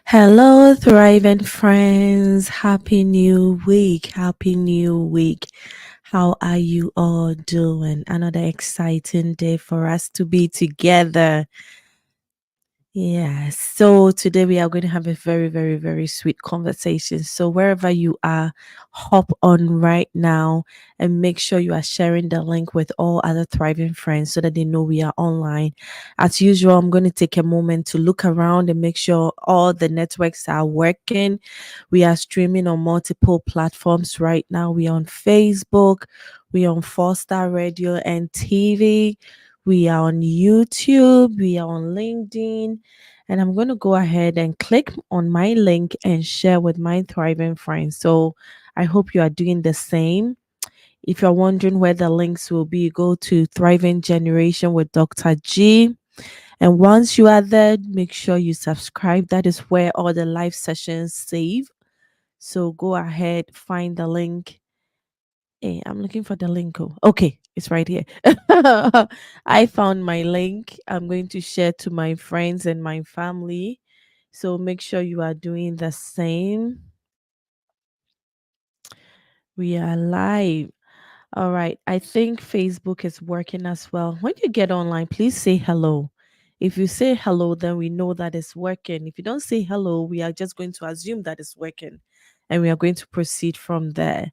Hello, thriving friends. Happy new week. Happy new week. How are you all doing? Another exciting day for us to be together. Yes. So today we are going to have a very, very, very sweet conversation. So wherever you are, hop on right now and make sure you are sharing the link with all other thriving friends so that they know we are online. As usual, I'm going to take a moment to look around and make sure all the networks are working. We are streaming on multiple platforms right now. We are on Facebook, we are on Four Star Radio and TV. We are on YouTube, we are on LinkedIn, and I'm going to go ahead and click on my link and share with my thriving friends. So I hope you are doing the same. If you're wondering where the links will be, go to Thriving Generation with Dr. G. And once you are there, make sure you subscribe. That is where all the live sessions save. So go ahead, find the link. Hey, I'm looking for the link. Oh, okay, it's right here. I found my link. I'm going to share to my friends and my family. So make sure you are doing the same. We are live. All right. I think Facebook is working as well. When you get online, please say hello. If you say hello, then we know that it's working. If you don't say hello, we are just going to assume that it's working and we are going to proceed from there.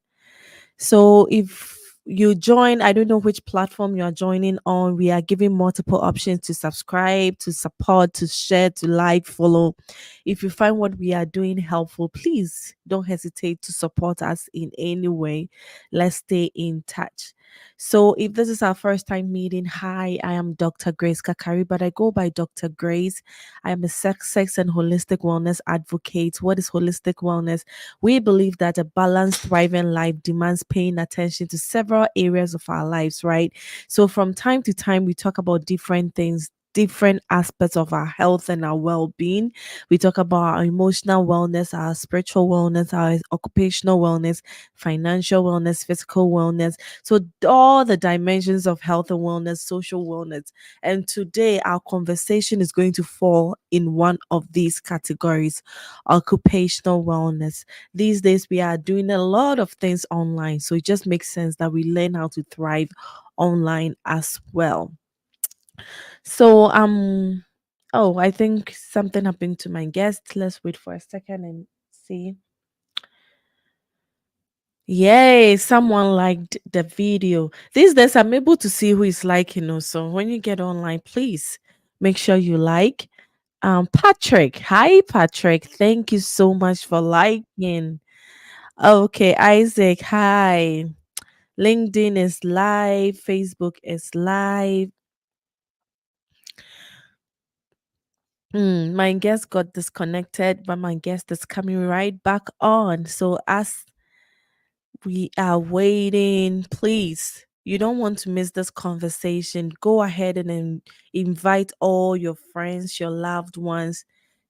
So if you join, I don't know which platform you are joining on. We are giving multiple options to subscribe, to support, to share, to like, follow. If you find what we are doing helpful, please don't hesitate to support us in any way. Let's stay in touch. So if this is our first time meeting, hi, I am Dr. Grace Kakari, but I go by Dr. Grace. I am a sex and holistic wellness advocate. What is holistic wellness? We believe that a balanced, thriving life demands paying attention to several areas of our lives, right? So, from time to time, we talk about different things. Different aspects of our health and our well being. We talk about our emotional wellness, our spiritual wellness, our occupational wellness, financial wellness, physical wellness. So, all the dimensions of health and wellness, social wellness. And today, our conversation is going to fall in one of these categories: occupational wellness. These days we are doing a lot of things online, so it just makes sense that we learn how to thrive online as well. So oh, I think something happened to my guest. Let's wait for a second and see. Yay, someone liked the video. These days I'm able to see who is liking us. So when you get online, please make sure you like. Patrick. Hi Patrick. Thank you so much for liking. Okay, Isaac, hi. LinkedIn is live, Facebook is live. My guest got disconnected, but my guest is coming right back on. So, as we are waiting, please, you don't want to miss this conversation. Go ahead and invite all your friends, your loved ones.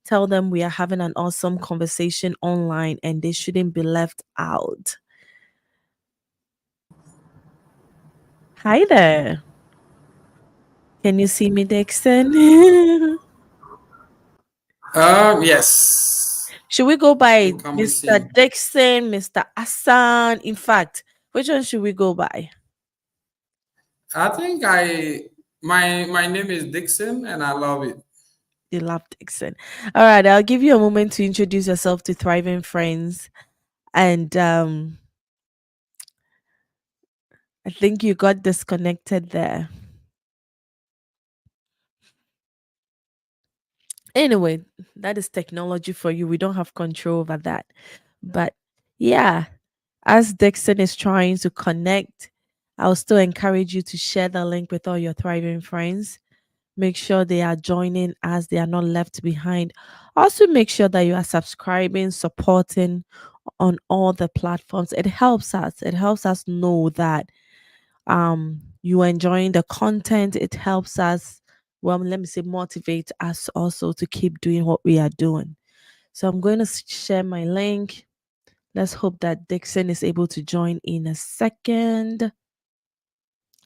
Tell them we are having an awesome conversation online and they shouldn't be left out. Hi there. Can you see me, Dixon? Yes, Should we go by you can be Mr. seen. Dickson, Mr. Assan? In fact, which one should we go by? I think my name is Dickson and I love it. You love Dickson. All right, I'll give you a moment to introduce yourself to Thriving Friends. And I think you got disconnected there. Anyway, that is technology for you. We don't have control over that. But yeah, as Dixon is trying to connect, I'll still encourage you to share the link with all your Thriving Friends. Make sure they are joining as they are not left behind. Also, make sure that you are subscribing, supporting on all the platforms. It helps us. It helps us know that you are enjoying the content. It helps us, well, let me say, motivate us also to keep doing what we are doing. So I'm going to share my link. Let's hope that Dixon is able to join in a second.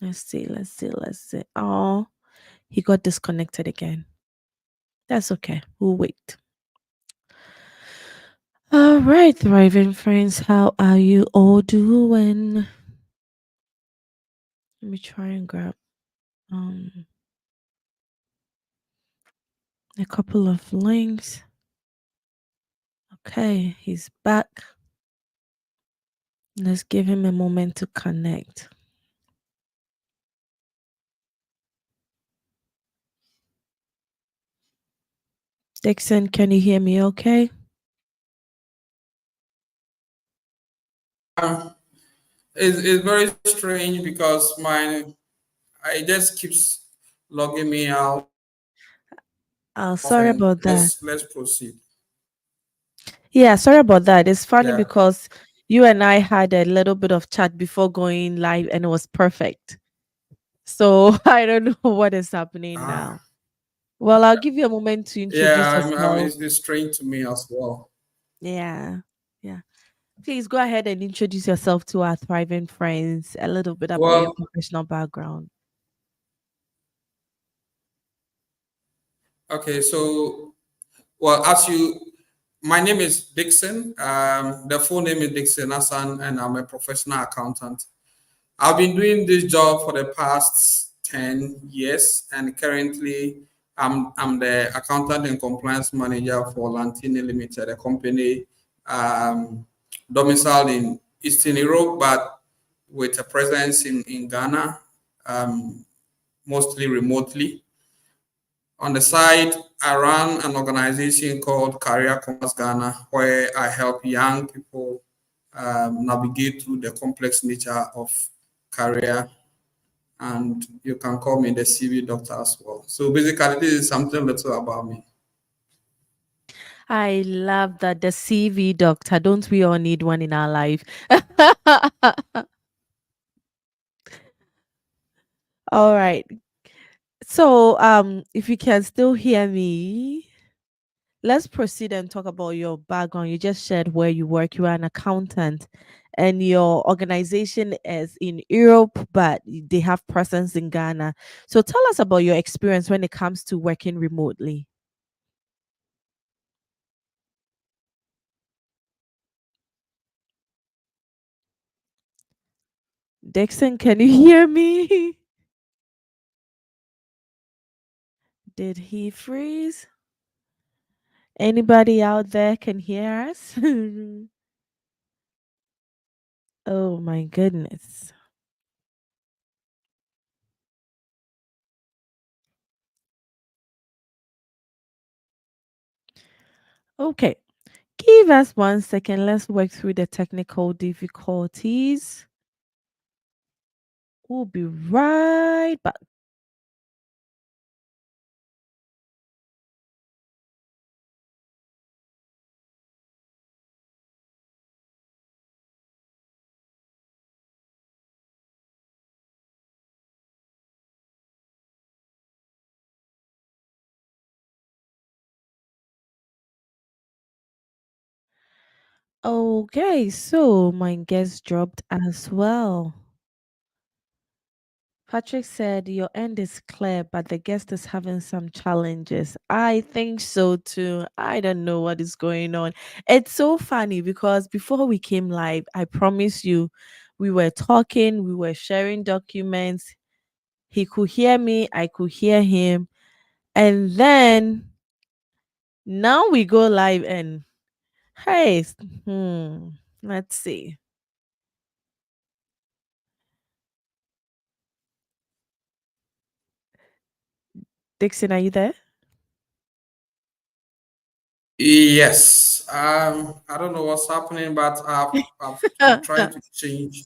Let's see, let's see, let's see. Oh, he got disconnected again. That's okay. We'll wait. All right, thriving friends, how are you all doing? Let me try and grab um a couple of links. Okay, he's back. Let's give him a moment to connect. Dixon, can you hear me okay? Um, it's very strange because my I just keeps logging me out and on. Sorry about Let's that. proceed. Yeah, sorry about that. It's funny Yeah. because you and I had a little bit of chat before going live and it was perfect. So I don't know what is happening Ah. now. Well, I'll give you a moment to introduce Yeah. yourself. It's strange to me as well. Yeah. Yeah. Please go ahead and introduce yourself to our thriving friends, a little bit about your Well. professional background. Okay. So, well, as you, my name is Dickson. The full name is Dickson Assan, and I'm a professional accountant. I've been doing this job for the past 10 years, and currently I'm the accountant and compliance manager for Lantini Limited, a company um, domiciled in Eastern Europe, but with a presence in Ghana, um, mostly remotely. On the side, I run an organization called Career Commerce Ghana, where I help young people navigate through the complex nature of career, and you can call me the CV doctor as well. So basically, this is something little about me. I love that, the CV doctor. Don't we all need one in our life? All right. So, if you can still hear me, let's proceed and talk about your background. You just shared where you work. You are an accountant, and your organization is in Europe, but they have presence in Ghana. So, tell us about your experience when it comes to working remotely. Dixon, can you hear me? Did he freeze? Anybody out there can hear us? Oh my goodness. Okay, give us 1 second. Let's work through the technical difficulties. We'll be right back. Okay, so my guest dropped as well. Patrick said your end is clear, but the guest is having some challenges. I think so too. I don't know what is going on. It's so funny because before we came live, I promise you, we were talking, we were sharing documents. He could hear me, I could hear him. And then now we go live and hey, let's see. Dixon, are you there? Yes. I don't know what's happening, but I'm trying to change.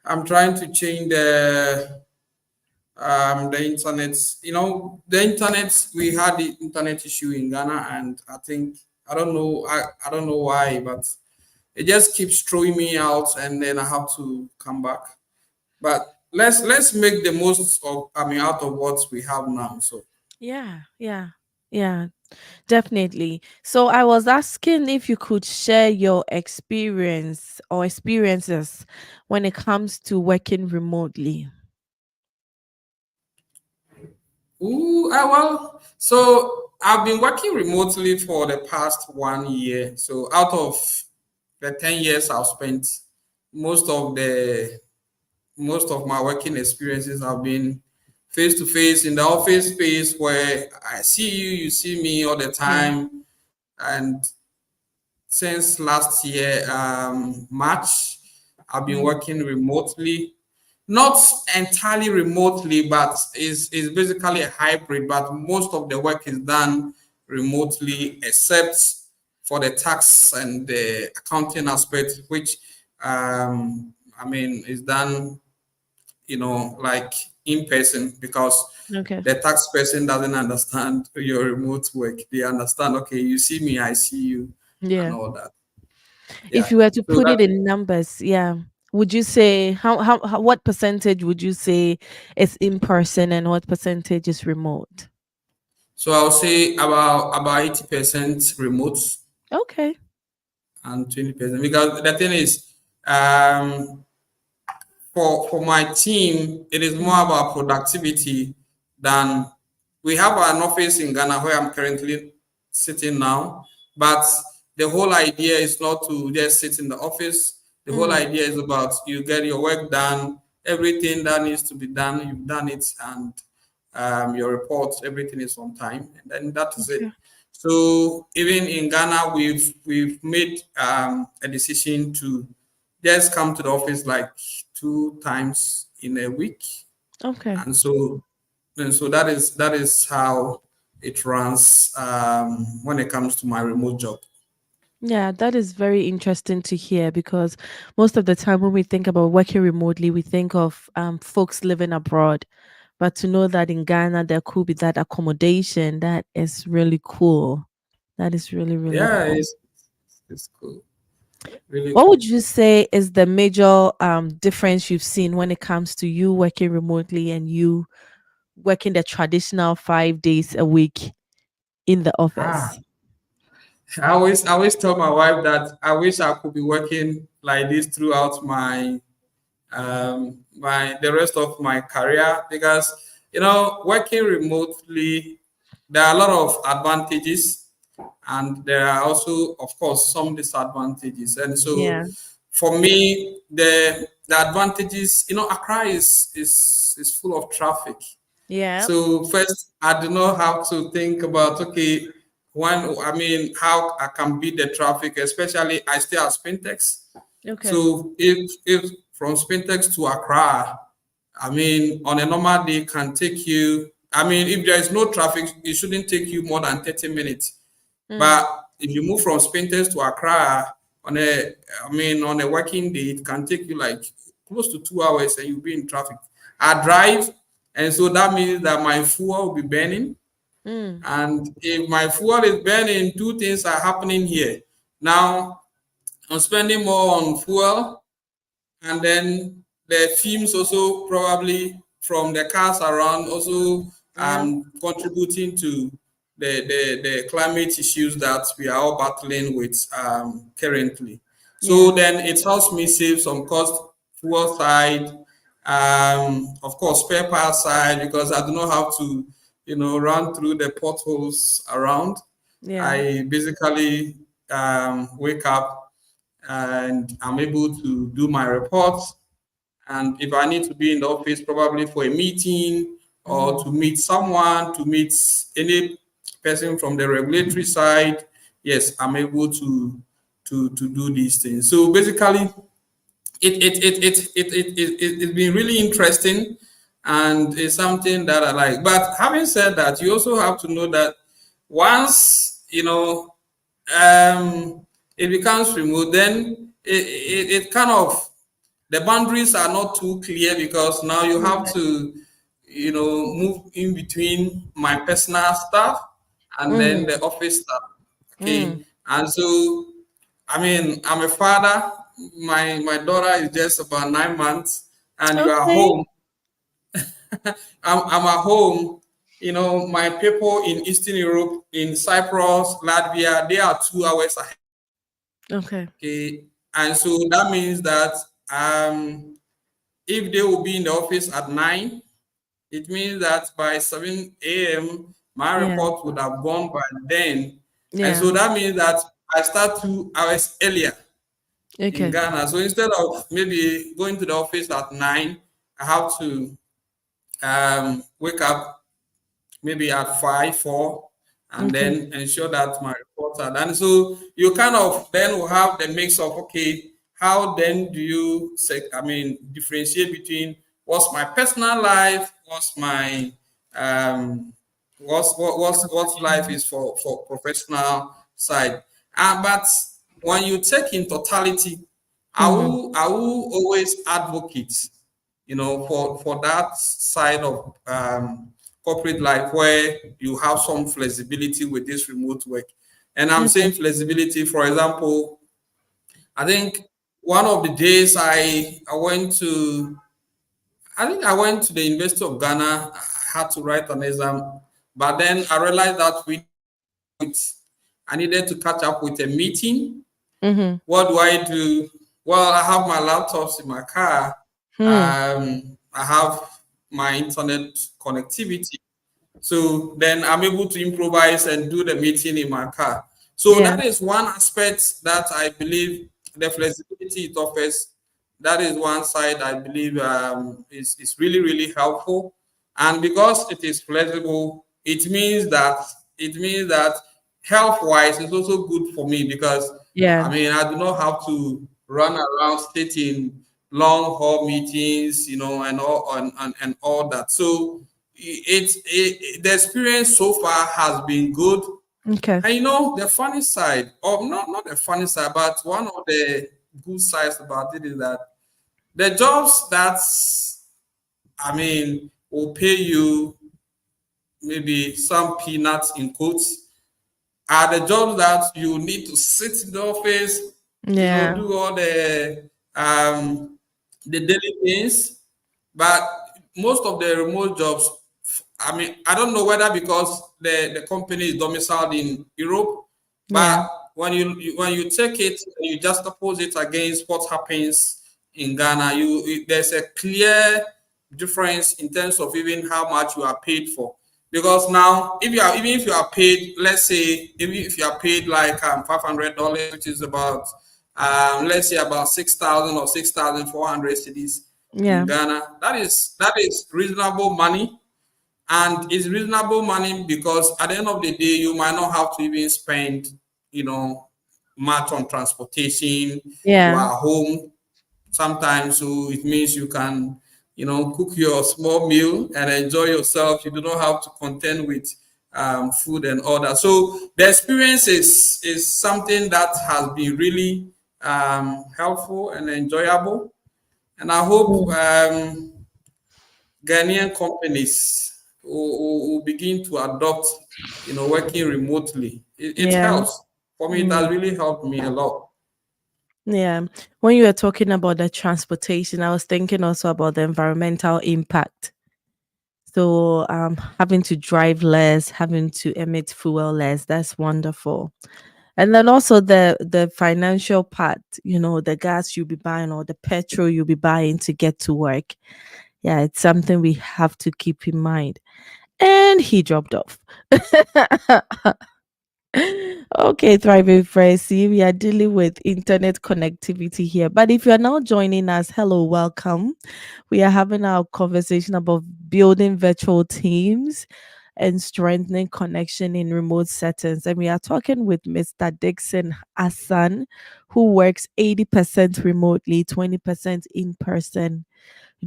I'm trying to change the internet. You know, the internet. We had the internet issue in Ghana, and I think I don't know. I don't know why, but it just keeps throwing me out, and then I have to come back. But let's make the most of, I mean, out of what we have now. So Yeah, yeah, yeah, definitely. So I was asking if you could share your experience or experiences when it comes to working remotely. ooh, well, so I've been working remotely for the past 1 year. So out of the 10 years I've spent, most of the most of my working experiences have been face to face in the office space where I see you, you see me all the Yeah. time. And since last year, March, I've been Mm. working remotely, not entirely remotely, but is basically a hybrid. But most of the work is done remotely, except for the tax and the accounting aspect, which I mean is done, like in person, because Okay. the tax person doesn't understand your remote work. They understand, okay, you see me, I see you, and Yeah. all that. If Yeah. you were to So put that it in numbers, yeah, would you say how what percentage would you say is in person and what percentage is remote? so I'll say about 80% remote Okay. and 20%, because the thing is, um for my team, it is more Mm. about productivity than we have an office in Ghana where I'm currently sitting now. But the whole idea is not to just sit in the office. The whole Mm. idea is about you get your work done, everything that needs to be done, you've done it, and your reports, everything is on time, and then that is it. Okay. So even in Ghana, we've made a decision to just come to the office like 2 times in a week, Okay. and so that is how it runs when it comes to my remote job. Yeah, that is very interesting to hear because most of the time when we think about working remotely, we think of folks living abroad. But to know that in Ghana there could be that accommodation, that is really cool. That is really, really Yeah, cool. it's cool, really What cool. would you say is the major difference you've seen when it comes to you working remotely and you working the traditional 5 days a week in the Ah, office? I always tell my wife that I wish I could be working like this throughout my the rest of my career, because working remotely, there are a lot of advantages, and there are also, of course, some disadvantages. And so Yeah. for me, the advantages, Accra is full of traffic. Yeah. So first, I do not have to think about, okay, how I can beat the traffic, especially I stay at Spintex. Okay. So if from Spintex to Accra, I mean, on a normal day can take you. I mean, if there is no traffic, it shouldn't take you more than 30 minutes. Mm. But if you move from Spintex to Accra on a working day, it can take you like close to 2 hours, and you'll be in traffic. I drive, and so that means that my fuel will be burning. Mm. And if my fuel is burning, two things are happening here. Now, I'm spending more on fuel, and then the fumes also probably from the cars around also Yeah. contributing to the climate issues that we are all battling with currently. So Yeah. then it helps me save some cost, fuel side, of course spare part side, because I do not have to run through the potholes around. Yeah. I basically wake up and I'm able to do my reports. And if I need to be in the office, probably for a meeting or Mm-hmm. to meet someone, to meet any person from the regulatory side, yes, I'm able to do these things. So basically, it's been really interesting, and it's something that I like. But having said that, you also have to know that once it becomes remote, then it kind of, the boundaries are not too clear, because now you have Okay. to move in between my personal stuff and then Mm. the office stuff. Mm. Okay, and so I mean, I'm a father. My daughter is just about 9 months, and you are Okay. home. I'm at home. My people in Eastern Europe, in Cyprus, Latvia, they are 2 hours ahead. Okay. Okay, and so that means that if they will be in the office at 9, it means that by 7 a.m. my Yeah. report would have gone by then. And Yeah. so that means that I start 2 hours earlier in Okay. Ghana. So instead of maybe going to the office at 9, I have to wake up maybe at 5, 4, and Okay. then ensure that my reports are done. So you kind of then will have the mix of, okay, how then do you say, I mean, differentiate between what's my personal life, what's my what's life is for professional side. But when you take in totality, Mm-hmm. I will always advocate, for that side of corporate life where you have some flexibility with this remote work. And I'm Okay. saying flexibility, for example, I think one of the days I think I went to the University of Ghana. I had to write an exam, but then I realized that I needed to catch up with a meeting. Mm-hmm. What do I do? Well, I have my laptops in my car. Hmm. I have my internet connectivity. So then I'm able to improvise and do the meeting in my car. So Yeah. that is one aspect that I believe the flexibility it offers. That is one side I believe is really, really helpful. And because it is flexible, it means that health wise it's also good for me because Yeah. I mean I do not have to run around sit in long haul meetings, and all that. So the experience so far has been good. Okay. And the funny side, or not the funny side, but one of the good sides about it is that the jobs that I mean will pay you maybe some peanuts in quotes are the jobs that you need to sit in the office, Yeah. do all the daily things. But most of the remote jobs, I mean, I don't know whether because the company is domiciled in Europe, Yeah. but when you take it, you just oppose it against what happens in Ghana. There's a clear difference in terms of even how much you are paid for. Because now, even if you are paid, let's say, even if you are paid like $500, which is about let's say about 6,000 or 6,400 cedis in Yeah. Ghana, that is reasonable money, and it's reasonable money because at the end of the day, you might not have to even spend, you know, much on transportation. You Yeah. are home sometimes, so it means you can, cook your small meal and enjoy yourself. You do not have to contend with food and all that. So the experience is something that has been really helpful and enjoyable. And I hope Mm. Ghanaian companies will begin to adopt, working remotely. It Yeah. helps. For me, it has Mm. really helped me a lot. Yeah. When you were talking about the transportation, I was thinking also about the environmental impact. So having to drive less, having to emit fuel less, that's wonderful. And then also the financial part, the gas you'll be buying or the petrol you'll be buying to get to work. Yeah, it's something we have to keep in mind. And he dropped off. Okay, thriving friends. See, we are dealing with internet connectivity here. But if you are now joining us, hello, welcome. We are having our conversation about building virtual teams and strengthening connection in remote settings. And we are talking with Mr. Dickson Assan, who works 80% remotely, 20% in person,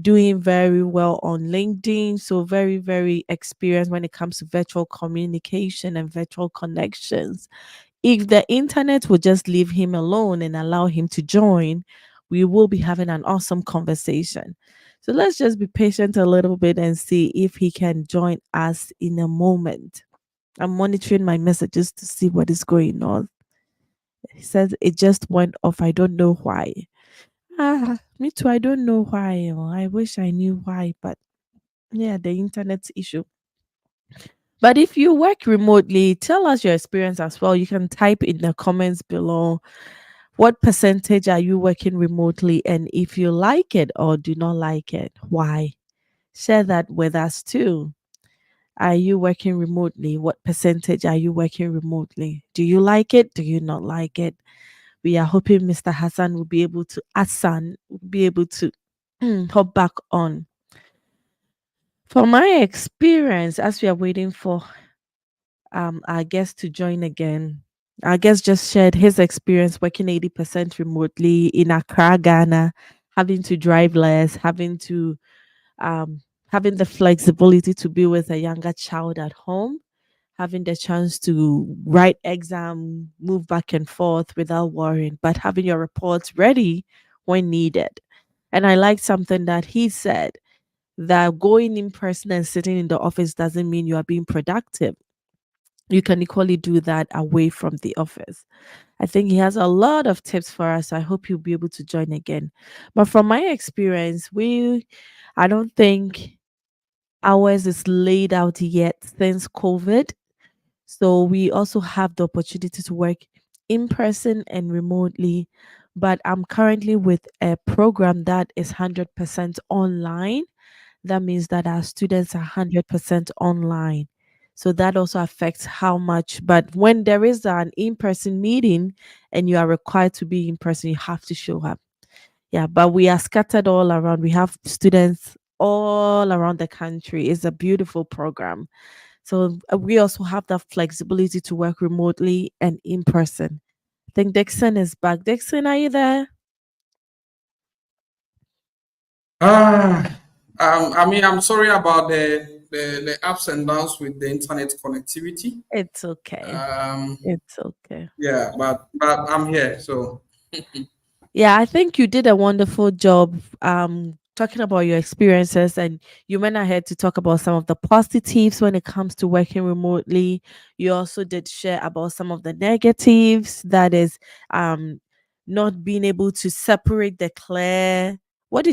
doing very well on LinkedIn. So, very, very experienced when it comes to virtual communication and virtual connections. If the internet would just leave him alone and allow him to join, we will be having an awesome conversation. So let's just be patient a little bit and see if he can join us in a moment. I'm monitoring my messages to see what is going on. He says it just went off. I don't know why. Me too. I don't know why. I wish I knew why, but yeah, the internet issue. But if you work remotely, tell us your experience as well. You can type in the comments below. What percentage are you working remotely? And if you like it or do not like it, why? Share that with us too. Are you working remotely? What percentage are you working remotely? Do you like it? Do you not like it? We are hoping Mr. Hassan will be able to, Hassan will be able to hop back on. From my experience, as we are waiting for our guest to join again, our guest just shared his experience working 80% remotely in Accra, Ghana, having to drive less, um, having the flexibility to be with a younger child at home, having the chance to write exam, move back and forth without worrying, but having your reports ready when needed. And I like something that he said, that going in person and sitting in the office doesn't mean you are being productive. You can equally do that away from the office. I think he has a lot of tips for us. I hope you'll be able to join again. But from my experience, I don't think ours is laid out yet since COVID. So we also have the opportunity to work in person and remotely. But I'm currently with a program that is 100% online. That means that our students are 100% online. So that also affects how much. But when there is an in person meeting and you are required to be in person, you have to show up. Yeah, but we are scattered all around. We have students all around the country. It's a beautiful program. So we also have that flexibility to work remotely and in person. I think Dixon is back. Dixon, are you there? Ah, I mean, I'm sorry about the ups and downs with the internet connectivity. It's okay. Um, It's okay. yeah, but I'm here. So Yeah, I think you did a wonderful job talking about your experiences, and you went ahead to talk about some of the positives when it comes to working remotely. You also did share about some of the negatives, that is not being able to separate the clear, what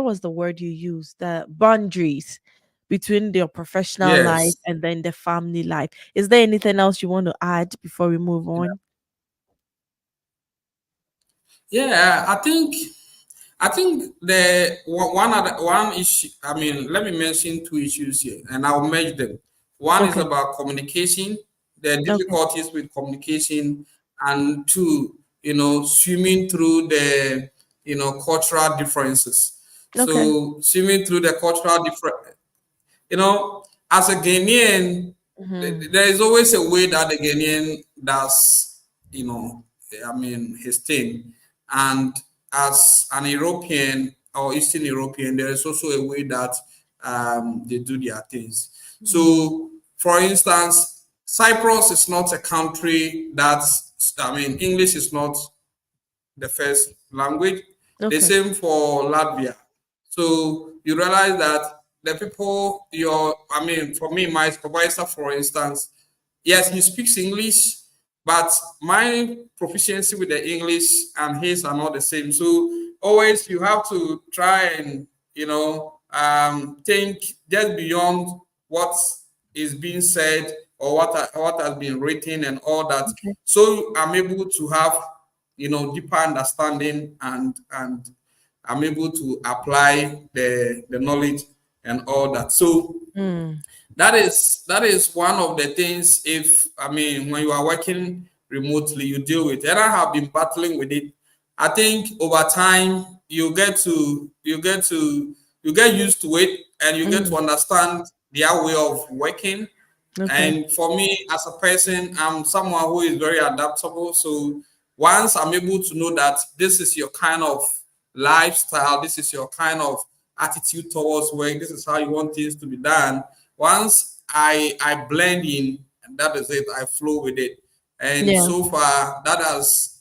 was the word you used? The boundaries between your professional life yes, and then the family life. Is there anything else you want to add before we move on? yeah. I think one issue. I mean, let me mention two issues here, and I'll merge them. One is Okay. about communication, the Okay. difficulties with communication, and two, swimming through the cultural differences. Okay. So swimming through the cultural difference, as a Ghanaian, Mhm. there is always a way that the Ghanaian does, you know, I mean, his thing. And as an European or Eastern European, there is also a way that they do their things. Mm. So, for instance, Cyprus is not a country I mean, English is not the first language. The Okay. same for Latvia. So you realize that the people I mean, for me, my supervisor, for instance, yes, he speaks English, but my proficiency with the English and his are not the same. So always you have to try and think just beyond what is being said or what has been written and all that. Okay. So I'm able to have deeper understanding and I'm able to apply the knowledge and all that. So Mm. that is one of the things. If I mean, when you are working remotely, you deal with, and I have been battling with it. I think over time you get used to it, and you get to Mm. understand their way of working. Okay. And for me, as a person, I'm someone who is very adaptable. So once I'm able to know that this is your kind of lifestyle, this is your kind of attitude towards work, this is how you want things to be done. Once I blend in, and that is it, I flow with it. And Yeah. so far, that has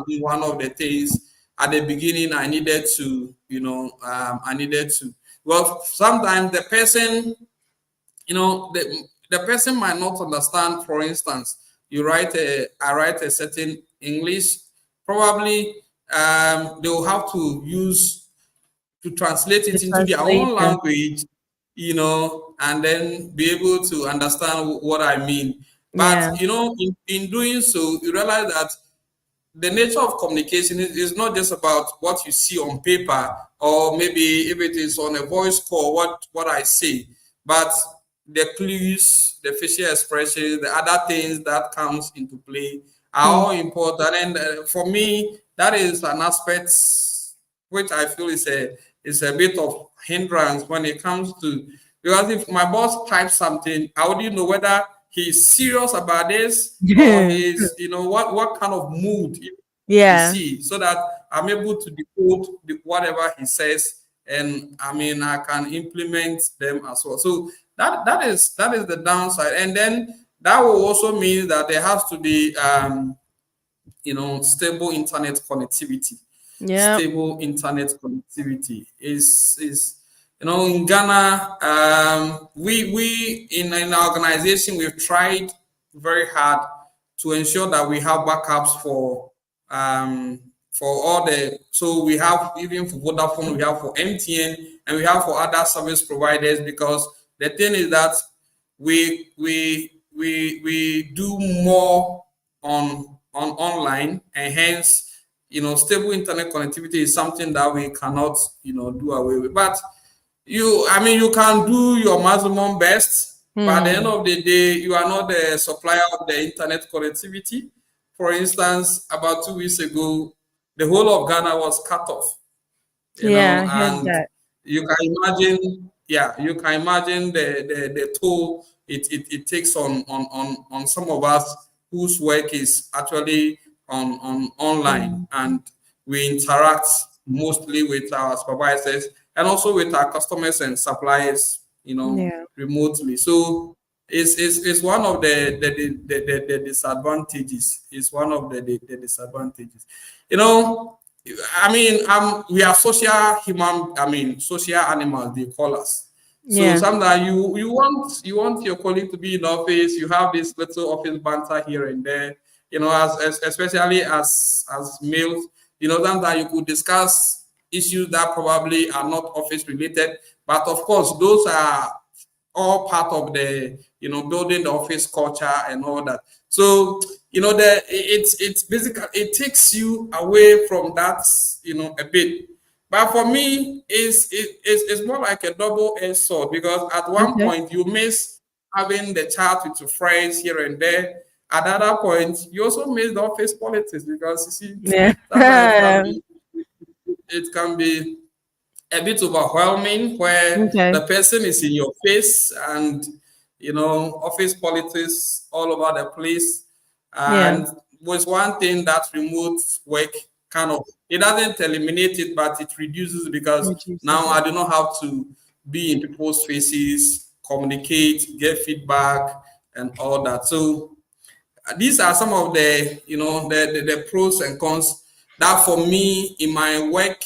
been one of the things. At the beginning, I needed to, I needed to. Well, sometimes the person the person might not understand. For instance, I write a certain English. Probably they will have to use to translate The it into their own translator. language, and then be able to understand what I mean. But Yeah. in doing so, you realize that the nature of communication is not just about what you see on paper, or maybe if it is on a voice call, what I say, but the clues, the facial expressions, the other things that comes into play are Mm. all important. And for me, that is an aspect which I feel is a bit of hindrance when it comes to, because if my boss types something, I wouldn't know whether he's serious about this or he's, what kind of mood is Yeah. he, so that I'm able to decode whatever he says, and I mean I can implement them as well. So that is the downside, and then that will also mean that there has to be stable internet connectivity. Yeah. Stable internet connectivity is in Ghana. We in our organization, we've tried very hard to ensure that we have backups for all the, so we have, even for Vodafone, we have for MTN, and we have for other service providers, because the thing is that we do more on online, and hence stable internet connectivity is something that we cannot do away with. But you can do your maximum best, but at the end Mm. of the day, you are not the supplier of the internet connectivity. For instance, about 2 weeks ago, the whole of Ghana was cut off, Yeah, I heard and that. you can imagine, yeah, you can imagine the toll it takes on some of us whose work is actually on online, Mm. and we interact mostly with our supervisors and also with our customers and suppliers, Yeah. remotely. So it's one of the disadvantages. It's one of the disadvantages. You know, I mean, we are social animals, they call us. So Yeah. sometimes you want your colleague to be in office. You have this little office banter here and there. As especially as males, sometimes you could discuss issues that probably are not office related, but of course those are all part of the building the office culture and all that. So it's basically, it takes you away from that a bit. But for me, it's more like a double-edged sword, because at one Okay. point you miss having the chat with your friends here and there. At the other point, you also miss the office politics, because you see Yeah. sometimes it can be a bit overwhelming, where Okay. the person is in your face, and office politics all over the place. Yeah. And was one thing that remote work kind of, it doesn't eliminate it, but it reduces, because Reduces now it. I do not have to be in people's faces, communicate, get feedback, and all that. So these are some of the pros and cons that, for me, in my work,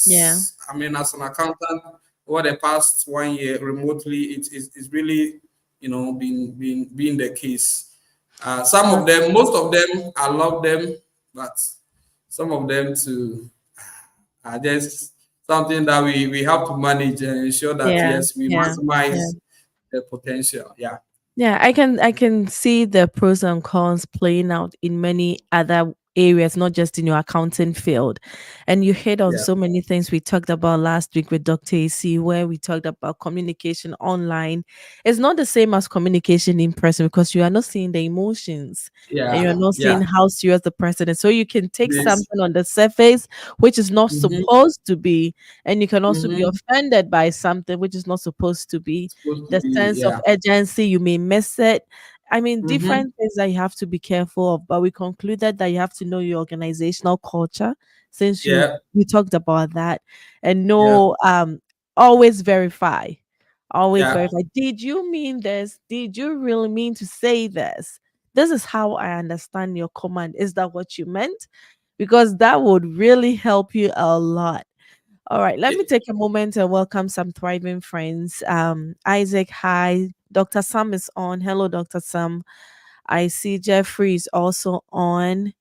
Yeah. as an accountant, over the past 1 year remotely, it's really been the case. Some of them, most of them, I love them, but some of them too are just something that we have to manage and ensure that, Yeah. yes, we Yeah. Yeah. maximize the potential. Yeah. Yeah, I can see the pros and cons playing out in many other areas, not just in your accounting field. And you hit on Yeah. so many things we talked about last week with Dr. AC, where we talked about communication online. It's not the same as communication in person, because you are not seeing the emotions and Yeah. you're not seeing Yeah. how serious the person is. So you can take This. something on the surface which is not Mm-hmm. supposed to be, and you can also be Mm-hmm. offended by something which is not supposed to be. Supposed to The be, sense of yeah. urgency, you may miss it. I mean, Mm-hmm. different things that you have to be careful of, but we concluded that you have to know your organizational culture, since you Yeah. we talked about that, and Yeah. know, always verify. Always Yeah. verify. Did you mean this? Did you really mean to say this? This is how I understand your command. Is that what you meant? Because that would really help you a lot. All right, let me It- take a moment and welcome some thriving friends. Isaac, hi. Dr. Sam is on. Hello, Dr. Sam. I see Jeffrey is also on.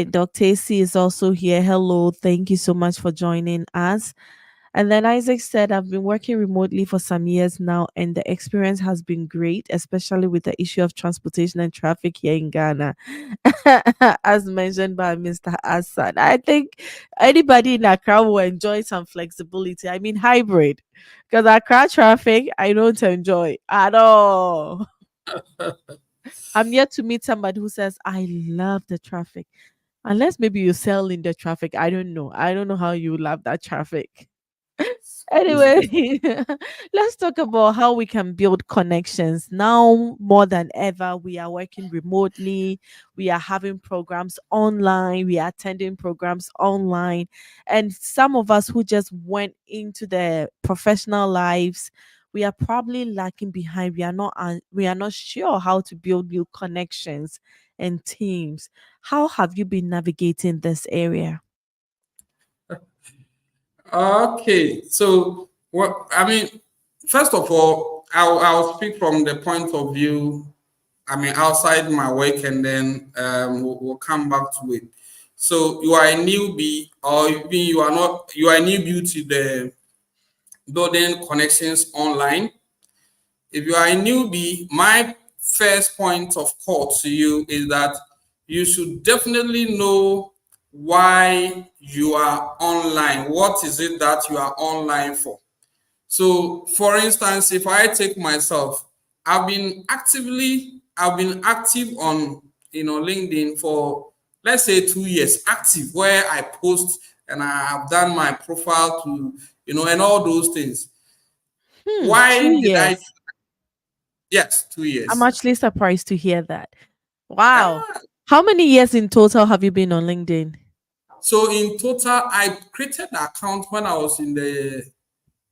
Dr. AC is also here. Hello, thank you so much for joining us. And then Isaac said, I've been working remotely for some years now, and the experience has been great, especially with the issue of transportation and traffic here in Ghana, as mentioned by Mr. Assan. I think anybody in Accra will enjoy some flexibility. I mean, hybrid, because Accra traffic, I don't enjoy at all. I'm yet to meet somebody who says, I love the traffic. Unless maybe you sell in the traffic. I don't know. I don't know how you love that traffic. Anyway, let's talk about how we can build connections. Now, more than ever, we are working remotely, we are having programs online, we are attending programs online. And some of us who just went into the professional lives, we are probably lacking behind. We are not sure how to build new connections and teams. How have you been navigating this area? Okay, so what I mean, first of all, I'll speak from the point of view. I mean, outside my work, and then we'll come back to it. So you are a newbie, or even you are not, you are a newbie to the building connections online. If you are a newbie, my first point of call to you is that you should definitely know why you are online. What is it that you are online for? So, for instance, if I take myself, I've been active on LinkedIn for, let's say, 2 years, active, where I post and I have done my profile to and all those things. Two Why did I? years. Yes, two I'm years. actually surprised to hear that. Wow. Ah, How many years in total have you been on LinkedIn? so in total, I created the account when I was in the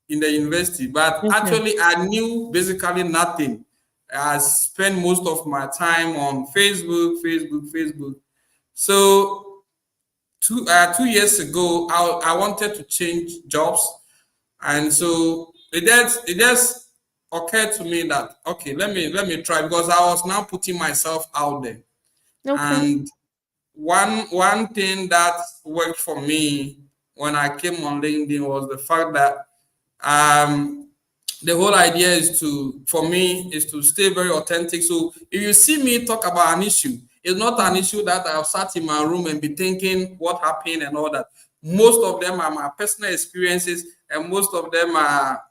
university, but Okay. actually I knew basically nothing. I spent most of my time on Facebook. So 2 years ago, I wanted to change jobs, and so it just occurred to me that, okay, let me try, because I was now putting myself out there. Okay. And one thing that worked for me when I came on LinkedIn was the fact that um, the whole idea is to, for me, is to stay very authentic. So if you see me talk about an issue, it's not an Mhm. issue that I've sat in my room and be thinking what happened and all that. Most of them are my personal experiences, and most of them are,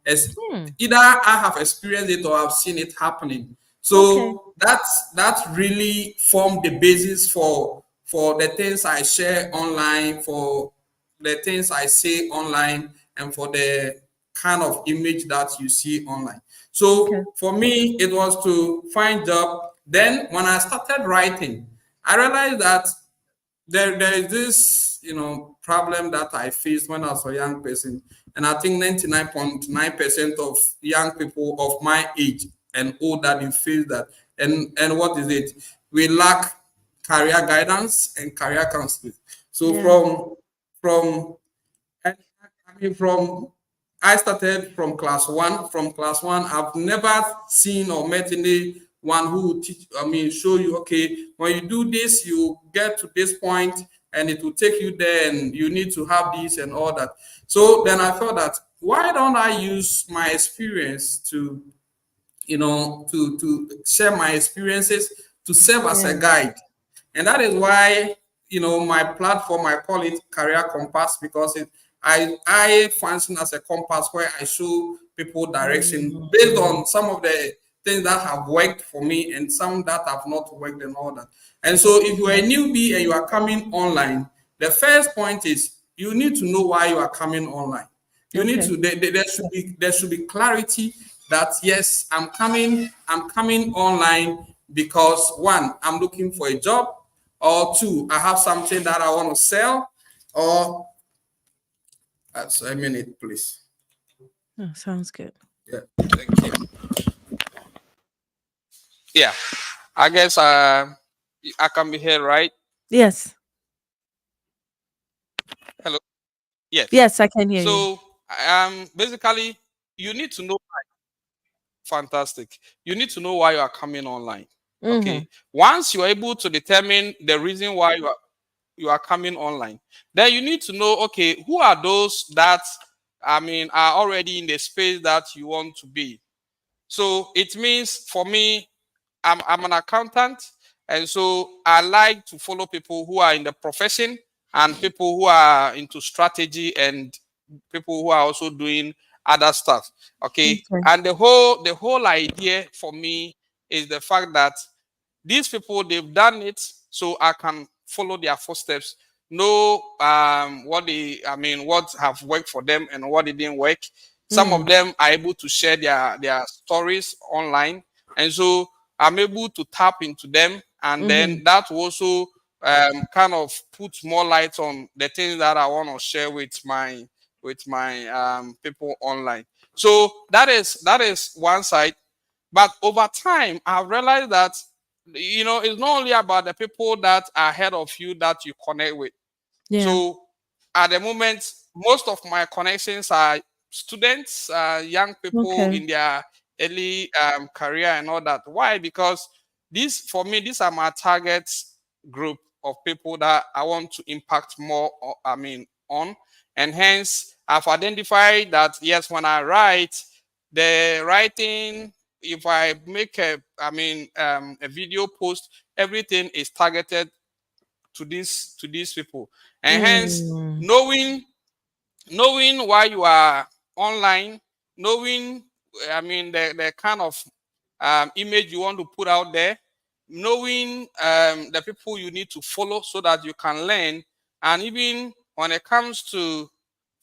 as Hmm. either I have experienced it or I've seen it happening. Okay. So that really formed the basis for the things I share online, for the things I say online, and for the kind of image that you see online. Okay. So for me, it was to find job. Then when I started writing, I realized that there is this problem that I faced when I was a young person, and I think 99.9% of young people of my age and older, they face that. And what is it? We lack career guidance and career counseling. So Yeah. from and I mean, I started from class one. From class one, I've never seen or met anyone who will teach. I mean, show you, okay, when you do this, you get to this point, and it will take you there, and you need to have this and all that. So then I thought that, why don't I use my experience to to share my experiences, to serve as a Yeah. guide. And that is why my platform, I call it Career Compass, because I function as a compass where I show people direction based Mhm. on some of the things that have worked for me and some that have not worked and all that. And so if you are a Okay. newbie and you are coming online, the first point is you need to know why you are coming online. You need Okay. to there should be clarity that, yes, I'm coming online because, one, I'm looking for a job, or two, I have something that I want to sell, or that's a minute, please. Oh, sounds good. Yeah, thank you. Yeah, I guess I can be here, right? Yes. Hello. Yes. Yes, I can hear you. So basically, you need to know. Fantastic. You need to know why you are coming online. Mm-hmm. Okay. Once you're able to determine the reason why you are, you are coming online, then you need to know, okay, who are those that, I mean, are already in the space that you want to be. So it means for me, I'm an accountant, and so I like to follow people who are in the profession and people who are into strategy and people who are also doing other stuff. Okay, Okay. and the whole idea for me is the fact that these people, they've done it, so I can follow their footsteps, know what have worked for them and what didn't work. Some of Mm, them are able to share their stories online, and so I'm able to tap into them, and mm-hmm. then that will also kind of put more light on the things that I want to share with my people online. So that is one side. But over time, I've realized that, it's not only about the people that are ahead of you that you connect with. Yeah. So at the moment, most of my connections are students, young people Okay. in their early career and all that. Why? Because for me, these are my target group of people that I want to impact more, on. And hence, I've identified that, yes, when I write, the writing, if I make a video post, everything is targeted to these people. And hence, Mm, knowing why you are online, knowing, the kind of image you want to put out there, knowing the people you need to follow so that you can learn. And even when it comes to,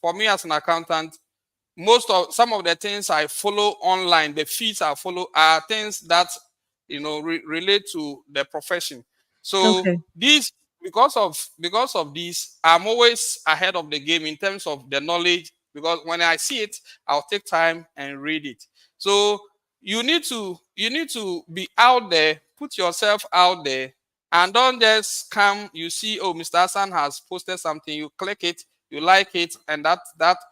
for me as an accountant, most of some of the things I follow online, the feeds I follow are things that relate to the profession. So okay. this because of this, I'm always ahead of the game in terms of the knowledge, because when I see it, I'll take time and read it. So you need to be out there, put yourself out there, and don't just come, you see, oh, Mr. Hassan has posted something, you click it, you like it, and that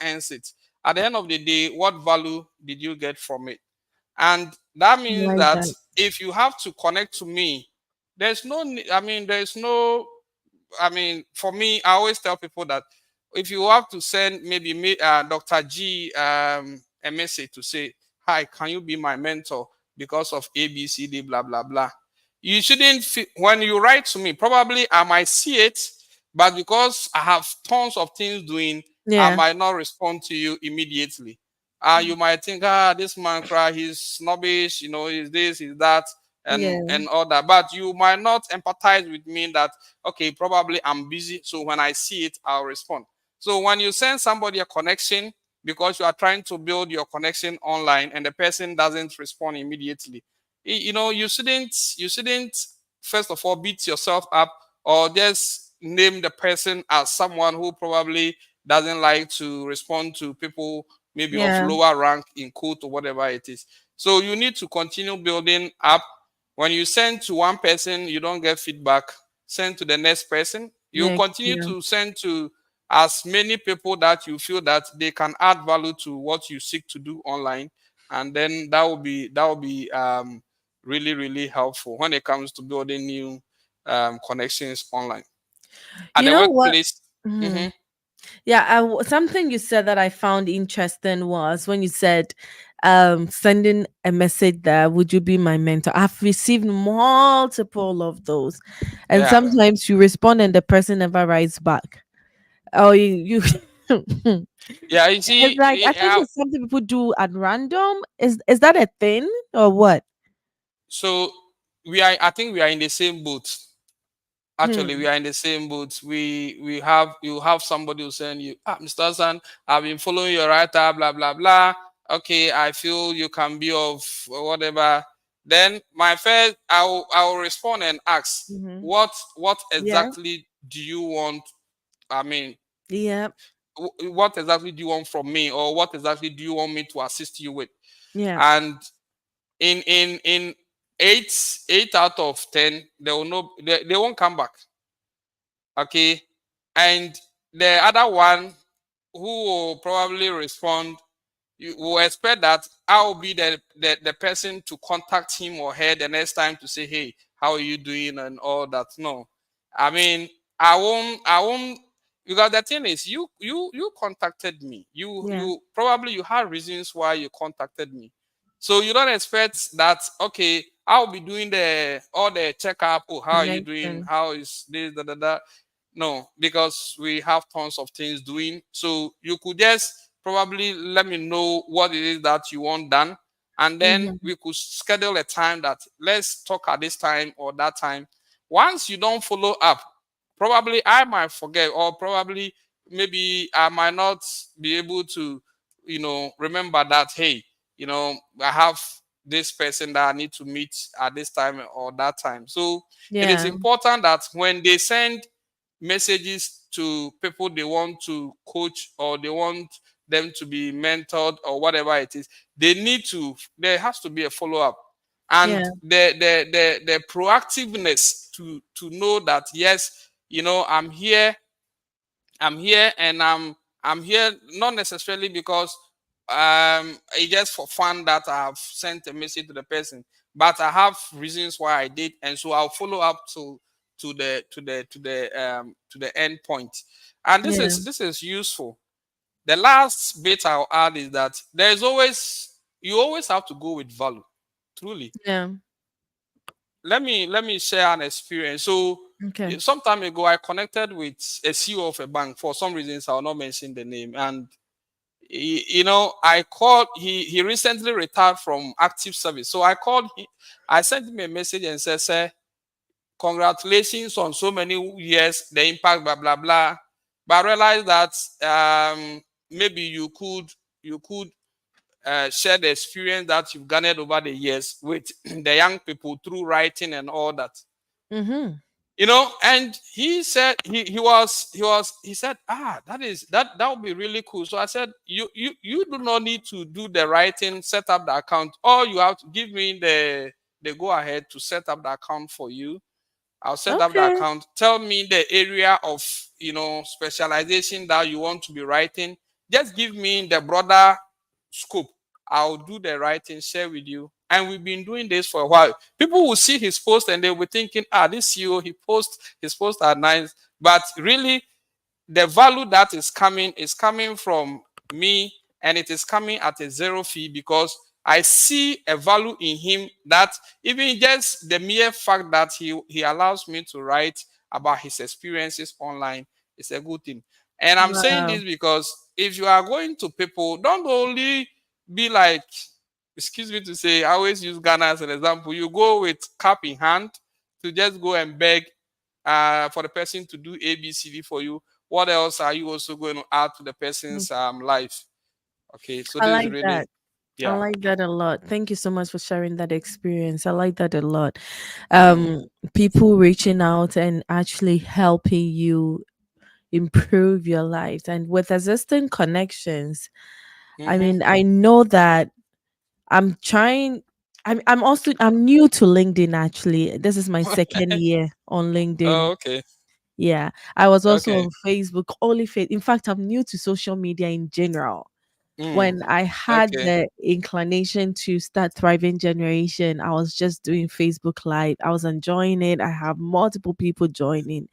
ends it. At the end of the day, what value did you get from it? And that means Like that that. if you have to connect to me, there's no there's no, for me, I always tell people that if you have to send maybe me, Dr. G, a message to say, hi, can you be my mentor because of ABCD, blah, blah, blah. You shouldn't, when you write to me, probably I might see it, but because I have tons of things doing, I Yeah. might not respond to you immediately. You might think, this man cry, he's snobbish, he's this, he's that, Yeah. and all that. But you might not empathize with me that, okay, probably I'm busy, so when I see it, I'll respond. So when you send somebody a connection because you are trying to build your connection online and the person doesn't respond immediately, you shouldn't first of all beat yourself up or just name the person as someone who probably doesn't like to respond to people maybe of Yeah. lower rank in quote or whatever it is. So you need to continue building up. When you send to one person, you don't get feedback, send to the next person. You Next. continue Yeah. to send to as many people that you feel that they can add value to what you seek to do online. And then that will be really, really helpful when it comes to building new connections online. At You the know what? workplace. Mhm. Mhm. Yeah, something you said that I found interesting was when you said sending a message there, would you be my mentor? I've received multiple of those. And Yeah. sometimes you respond and the person never writes back. Oh, you Yeah, you it's see, like I think it's something people do at random. Is that a thing or what? so I think we are in the same boat. Actually, Hmm. we are in the same boat. We have you have somebody who send you, Mr. Hassan, I've been following your writer, blah blah blah. Okay, I feel you can be of whatever. Then my first, I will respond and ask, Mm-hmm. what Yeah. exactly do you want? I mean, Yeah. what exactly do you want from me, or what exactly do you want me to assist you with? Yeah. And in eight out of 10, they will know they won't come back. Okay, and the other one who will probably respond, you will expect that I will be the person to contact him or her the next time to say, hey, how are you doing and all that. No, I mean, I won't, because the thing is, you contacted me. Yeah. You probably you had reasons why you contacted me. So you don't expect that, okay, I'll be doing the all the checkup. Oh, how are you doing? Connection. How is this? Da, da, da. No, because we have tons of things doing. So you could just probably let me know what it is that you want done. And then Mm-hmm. we could schedule a time that let's talk at this time or that time. Once you don't follow up, probably I might forget, or probably maybe I might not be able to, remember that, hey, I have this person that I need to meet at this time or that time. So it is Yeah. important that when they send messages to people they want to coach, or they want them to be mentored, or whatever it is, there has to be a follow-up, and Yeah. the proactiveness to know that, yes, I'm here, and I'm here not necessarily because it's just for fun that I have sent a message to the person, but I have reasons why I did, and so I'll follow up to the end point. And this Yeah. is this is useful. The last bit I'll add is that you always have to go with value. Truly, Yeah. let me share an experience. So Okay. some time ago, I connected with a CEO of a bank. For some reasons, I will not mention the name. And I called. He recently retired from active service. So I called him. I sent him a message and said, "Sir, congratulations on so many years, the impact, blah blah blah." But I realized that maybe you could share the experience that you've garnered over the years with the young people through writing and all that. Mm-hmm. And he said he said, that would be really cool. So I said, you do not need to do the writing, set up the account. All you have to give me the go ahead to set up the account for you. I'll set up the Okay. account. Tell me the area of specialization that you want to be writing. Just give me the broader scope. I'll do the writing, share with you. And we've been doing this for a while. People will see his post and they'll be thinking, this CEO, his posts are nice. But really, the value that is coming from me, and it is coming at a zero fee, because I see a value in him, that even just the mere fact that he allows me to write about his experiences online is a good thing. And I'm saying Wow. this because if you are going to people, don't only be like, excuse me to say, I always use Ghana as an example. You go with cap in hand to just go and beg for the person to do ABCD for you. What else are you also going to add to the Mm. person's life? Okay, so I this is like really, that. I yeah. like that a lot. Thank you so much for sharing that experience. I like that a lot. Mm, Um, People reaching out and actually helping you improve your lives, and with existing connections. I mm-hmm. mean, I know that I'm trying. I'm new to LinkedIn actually. This is my second year on LinkedIn. Oh, okay. Yeah. I was also Okay. on Facebook, only in fact, I'm new to social media in general. Mm, When I had okay. the inclination to start Thriving Generation, I was just doing Facebook Live. I was enjoying it. I have multiple people joining.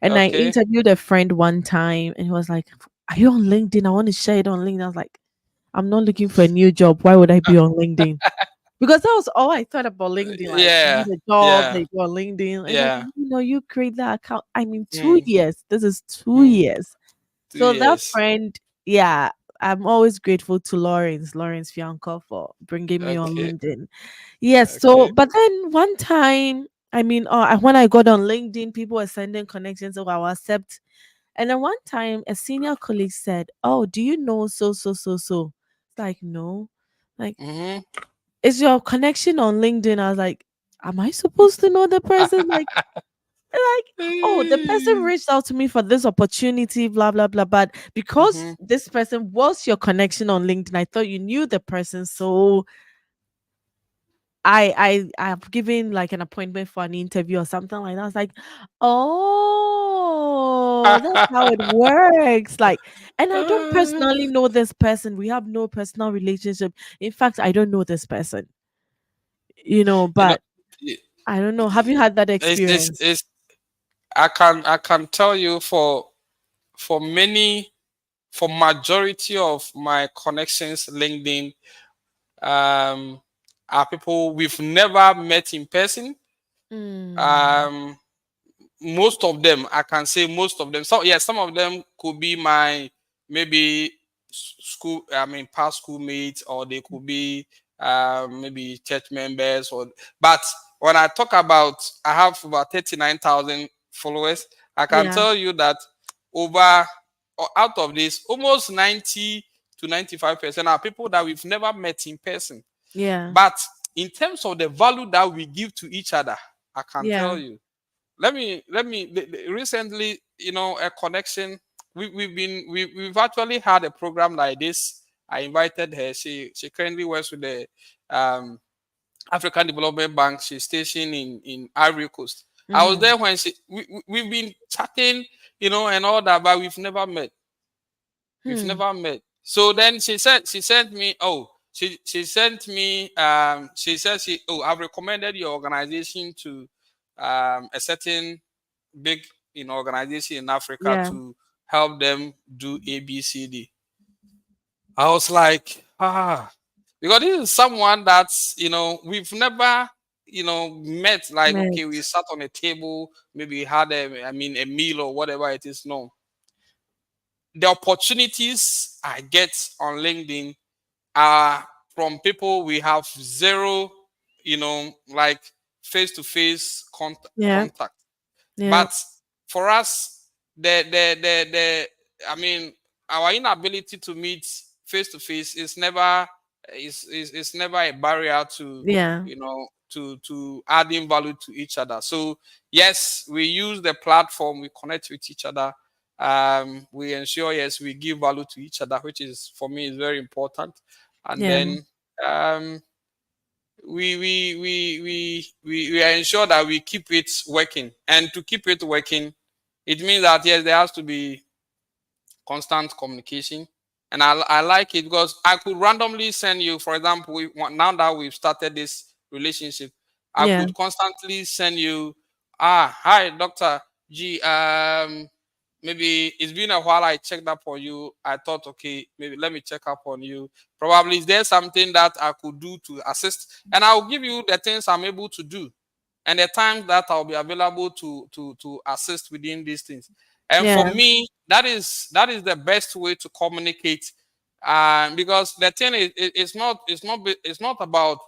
And I Okay. interviewed a friend one time and he was like, "Are you on LinkedIn? I want to share it on LinkedIn." I was like, "I'm not looking for a new job. Why would I be on LinkedIn?" Because that was all I thought about LinkedIn. Like, you Yeah. need a job, Yeah. they go on LinkedIn. It's like, Yeah. you create that account. I mean, two Mm, years. This is two mm. years. two So that years. friend, yeah, I'm always grateful to Lawrence Fianco for bringing me on Okay. LinkedIn. Yes. So, Okay. but then one time, I mean, when I got on LinkedIn, people were sending connections, so I'll accept. And then one time, a senior colleague said, "Oh, do you know so so so so?" It's like, no. Like, Mm-hmm. is your connection on LinkedIn? I was like, am I supposed to know the person? Like, oh, the person reached out to me for this opportunity, blah blah blah. But because Mm-hmm. this person was your connection on LinkedIn, I thought you knew the person. So I've given like an appointment for an interview or something like that. I was like, oh, that's how it works. Like, and I don't personally know this person. We have no personal relationship. In fact, I don't know this person. you know, But I don't know. Have you had that it's, it's, experience? it's I can tell you for many for majority of my connections LinkedIn um are people we've never met in person. Mm. Um most of them, I can say most of them. So yeah, some of them could be my maybe school, I mean past schoolmates, or they could be maybe church members. Or but when I talk about, I have about 39,000 followers. I can Yeah. tell you that over or out of this, almost 90 to 95% are people that we've never met in person. Yeah. But in terms of the value that we give to each other, I can Yeah. tell you, let me recently, a connection, we've actually had a program like this. I invited her. She currently works with the um African Development Bank. She's stationed in Ivory Coast. I was Mm-hmm. there when we've been chatting, and all that, but we've Hmm. never met. So then she sent me, she sent me, she said, I've recommended your organization to a certain big, organization in Africa Yeah. to help them do ABCD. I was like, because this is someone that's, we've never, met, like, okay, we Met. sat on a table, maybe had a meal or whatever it is. No, the opportunities I get on LinkedIn are from people we have zero, like face to face Yeah. contact. Yeah. But for us, the I mean, our inability to meet face to face is never a barrier to, Yeah. to adding value to each other. So yes, we use the platform, we connect with each other. We ensure, yes, we give value to each other, which is, for me, is very important. And Yeah. then um we ensure that we keep it working. And to keep it working, it means that, yes, there has to be constant communication. And I like it because I could randomly send you, for example, now that we've started this relationship, I Yeah. could constantly send you, hi, Dr. G. Maybe it's been a while I checked up on you. I thought, okay, maybe let me check up on you. Probably is there something that I could do to assist? And I'll give you the things I'm able to do and the times that I'll be available to assist within these things. And for Yeah. me, that is the best way to communicate. Because the thing is, it's not about,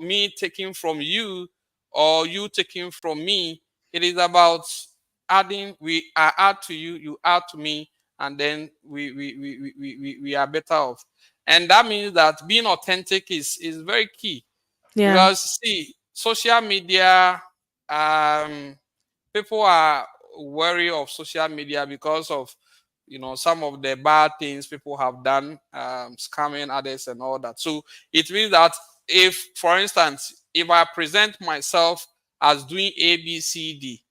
me taking from you or you taking from me. It is about adding. I add to you, you add to me, and then we are better off. And that means that being authentic is very key. Yeah. Because see, social media, um people are wary of social media because of, some of the bad things people have done, scamming others and all that. So it means that, if, for instance, if I present myself as doing ABCD,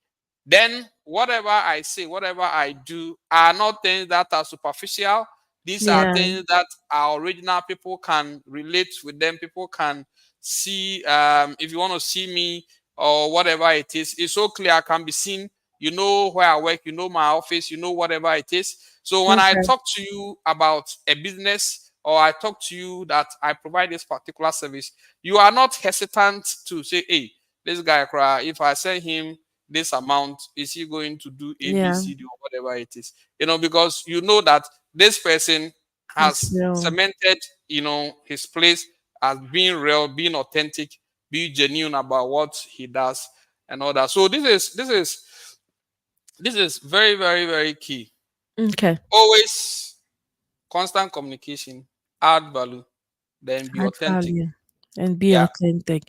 then whatever I say, whatever I do, are not things that are superficial. These are Yeah. things that are original. People can relate with them. People can see. If you want to see me or whatever it is, it's so clear. I can be seen. You know where I work. You know my office. You know whatever it is. So when I Okay. talk to you about a business, or I talk to you that I provide this particular service, you are not hesitant to say, "Hey, this guy, if I send him this amount, is he going to do A, B, Yeah. C, D, or whatever it is?" Because you know that this person It's has real. cemented, his place as being real, being authentic, be genuine about what he does and all that. So this is very, very, very key. Okay. Always constant communication, add value, then be Add authentic. value and be Yeah, authentic.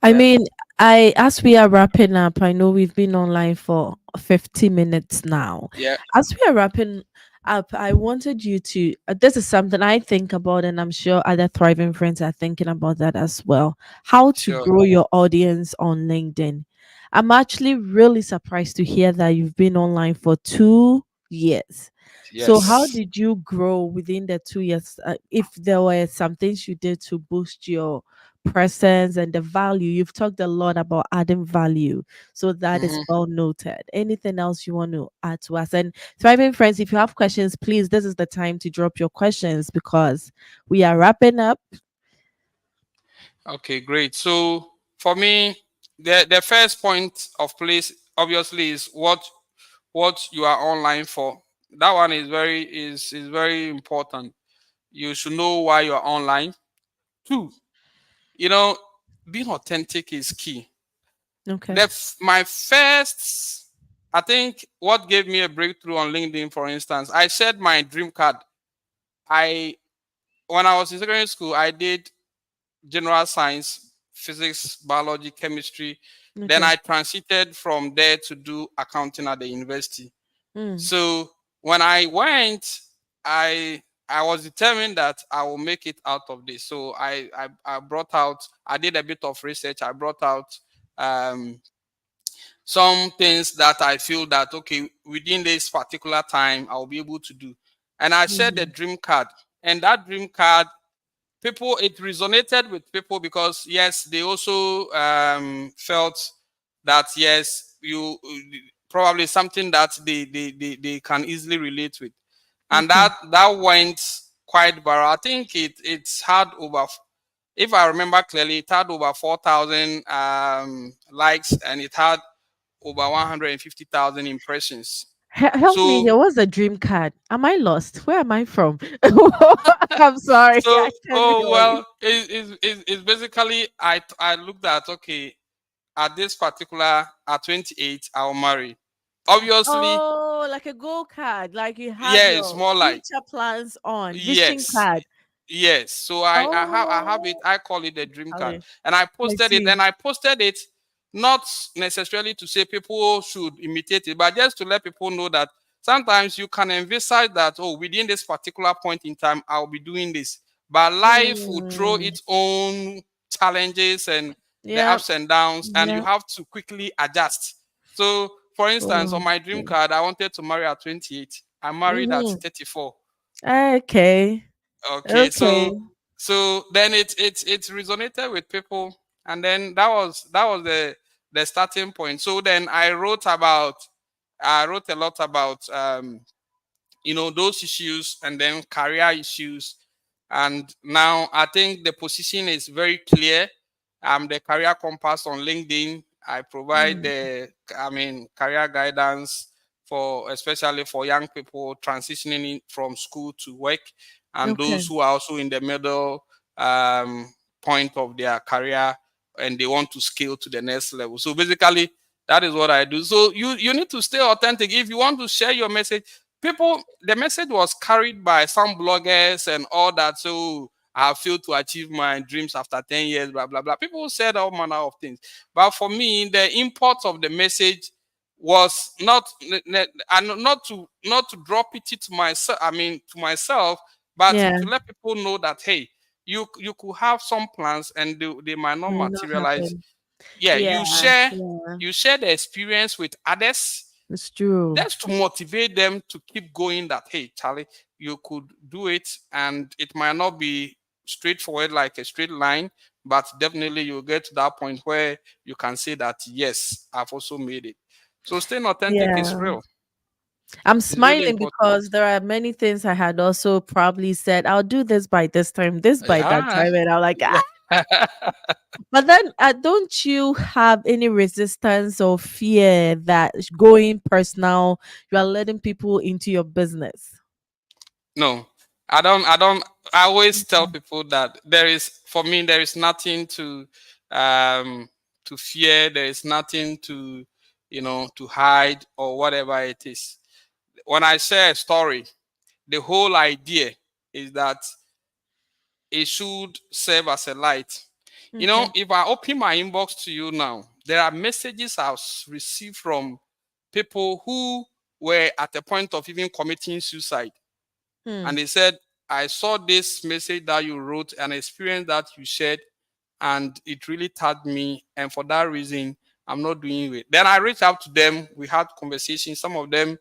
I yeah, mean, I as we are wrapping up, I know we've been online for 50 minutes now. yeah, As we are wrapping up, I wanted you to this is something I think about, and I'm sure other thriving friends are thinking about that as well. How to sure. grow your audience on LinkedIn. I'm actually really surprised to hear that you've been online for 2 years. So, how Yes. did you grow within the 2 years? If there were some things you did to boost your presence and the value. You've talked a lot about adding value. So that is Mhm. well noted. Anything else you want to add to us? And thriving friends, if you have questions, please, this is the time to drop your questions because we are wrapping up. Okay, great. So for me, the first point of place obviously is what you are online for. That one is very important. You should know why you are online. Two, you know, being authentic is key. Okay. My first, I think, what gave me a breakthrough on LinkedIn, for instance, I shared my dream card. I When I was in secondary school, I did general science, physics, biology, chemistry. Then Okay. I transited from there to do accounting at the university. Mm. So when I went, I was determined that I will make it out of this. So I brought out, I did a bit of research. I brought out um, some things that I feel that okay, within this particular time I'll be able to do. And I shared the Mhm. dream card. And that dream card, people, it resonated with people because yes, they also felt that yes, you probably something that they can easily relate with. And Okay. that went quite viral. I think it's had over, if I remember clearly, it had over 4,000 likes, and it had over 150,000 impressions. Help me So here. What's a dream card? Am I lost? Where am I from? I'm sorry. so I can't oh relate. well, it's basically I looked at okay, at this particular at 28 I'll marry. Obviously, Oh, like a goal card. Like you have yeah, it's your more like future plans on. Vision yes. card. Yes, so I have it. Oh, I call it the dream card, okay. and I I posted it. see. And I posted it not necessarily to say people should imitate it, but just to let people know that sometimes you can envisage that oh, within this particular point in time, I'll be doing this, but life will throw Mm. its own challenges and the Yep. ups and downs, and you Yep. have to quickly adjust. So, for instance, on Wow. my dream card, I wanted to marry at 28. I married at Mm-hmm. 34. Okay. Okay, Okay. so then it resonated with people, and then that was the starting point. So then I wrote a lot about those issues, and then career issues. And now I think the position is very clear. I'm the career compass on LinkedIn. I provide Mm. career guidance for, especially for young people transitioning from school to work, and Okay. those who are also in the middle um, point of their career, and they want to scale to the next level. So basically, that is what I do. So you need to stay authentic if you want to share your message. People, the message was carried by some bloggers and all that. So I have failed to achieve my dreams after 10 years, blah blah blah. People said all manner of things. But for me, the import of the message was not to drop it to myself, to myself, but Yeah. to let people know that hey, you could have some plans and they might not May not materialize. happen. Yeah, Yeah. Yeah. you share the experience with others, It's true. that's to motivate them to keep going, that hey Charlie, you could do it, and it might not be straightforward like a straight line, but definitely you'll get to that point where you can say that yes, I've also made it. So staying authentic is Yeah. real. I'm It's really smiling important. because there are many things I had also probably said, I'll do this by this time, this by that Yeah. time. And I'm like, ah. Yeah. But then don't you have any resistance or fear that going personal, you are letting people into your business? No, I don't. I always tell people that there is, for me, there is nothing um to fear. There is nothing to hide or whatever it is. When I share a story, the whole idea is that it should serve as a light. Okay. If I open my inbox to you now, there are messages I've received from people who were at the point of even committing suicide. Hmm. And they said, I saw this message that you wrote, an experience that you shared, and it really touched me. And for that reason, I'm not doing it. Then I reached out to them. We had conversations. Some of them